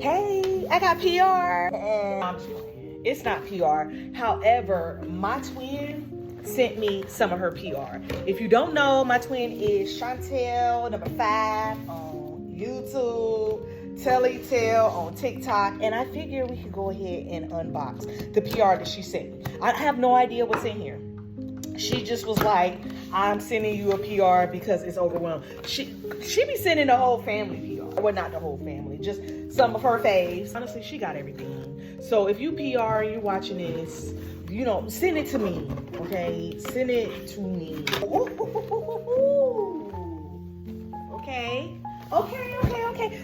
Hey, I got PR. It's not PR. However, my twin sent me some of her PR. If you don't know, my twin is Chantel, #5 on YouTube, Tellytell on TikTok, and I figured we could go ahead and unbox the PR that she sent me. I have no idea what's in here. She just was like, I'm sending you a PR because it's overwhelmed. She be sending the whole family PR. Well, not the whole family, just some of her faves. Honestly, she got everything. So if you PR and you're watching this, you know, send it to me, okay? Send it to me. Okay.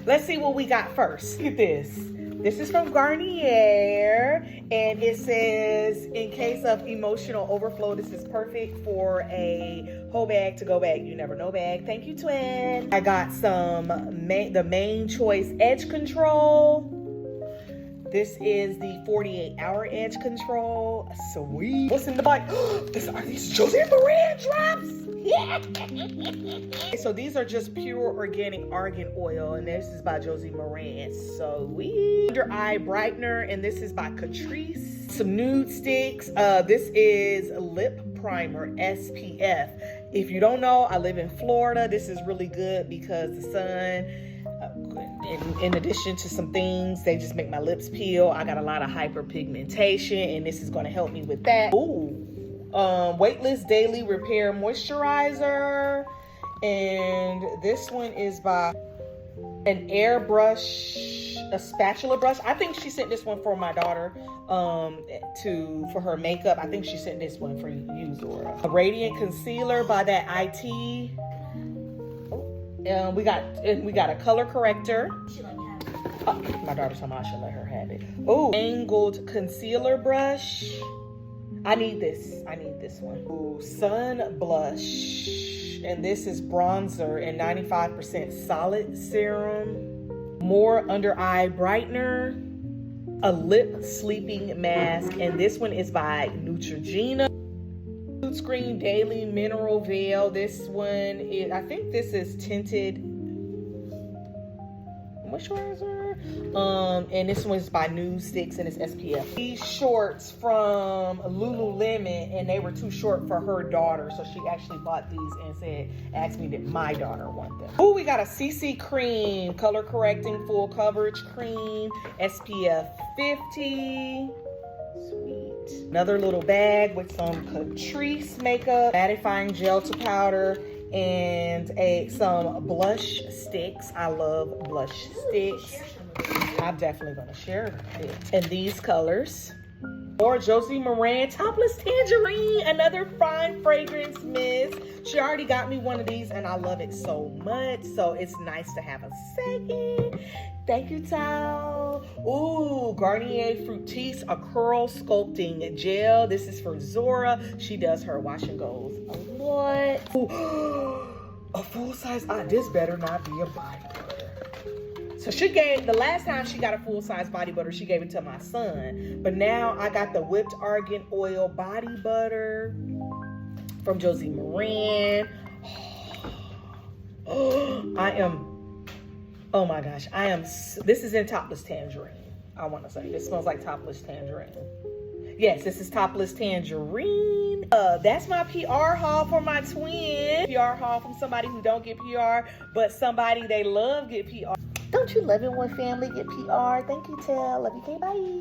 Let's see what we got first. Look at this. This is from Garnier, and it says, in case of emotional overflow, this is perfect for a whole bag to go bag. You never know bag. Thank you, twin. I got some, the Main Choice Edge Control. This is the 48-hour edge control. Sweet. What's in the bike? Are these Josie Maran drops? Yeah. So these are just pure organic argan oil, and this is by Josie Maran. Sweet. Under eye brightener, and this is by Catrice. Some nude sticks. This is lip primer SPF. If you don't know, I live in Florida. This is really good because the sun, in addition to some things, they just make my lips peel. I got a lot of hyperpigmentation, and this is going to help me with that. Ooh, Weightless Daily Repair Moisturizer, and this one is by an airbrush, a spatula brush. I think she sent this one for my daughter, for her makeup. I think she sent this one for you, Zora. A Radiant Concealer by that IT. We got a color corrector. She let me have it. Oh, my daughter told me I should let her have it. Oh, angled concealer brush. I need this one. Ooh, sun blush, and this is bronzer and 95% solid serum. More under eye brightener. A lip sleeping mask, and this one is by Neutrogena. Screen Daily Mineral Veil. This one is, I think this is tinted moisturizer. And this one is by Nude Sticks, and it's SPF. These shorts from Lululemon, and they were too short for her daughter, so she actually bought these and asked me that my daughter want them. Oh, we got a CC cream, color correcting full coverage cream, SPF 50. Sweet. Another little bag with some Catrice makeup, mattifying gel to powder, and some blush sticks. I love blush sticks. I'm definitely gonna share it. And these colors. Or Josie Maran Topless Tangerine, another fine fragrance mist. She already got me one of these, and I love it so much. So it's nice to have a second. Thank you, Tal. Ooh, Garnier Fructis, a curl sculpting gel. This is for Zora. She does her wash and goes a lot. Ooh, a full size. This better not be a body butter. So the last time she got a full size body butter, she gave it to my son. But now I got the whipped argan oil body butter from Josie Maran. Oh my gosh, this is in Topless Tangerine, I want to say. This smells like Topless Tangerine. Yes, this is Topless Tangerine. That's my PR haul for my twin. PR haul from somebody who don't get PR, but somebody they love get PR. Don't you love it when family get PR? Thank you, Tel. Love you, K. Bye.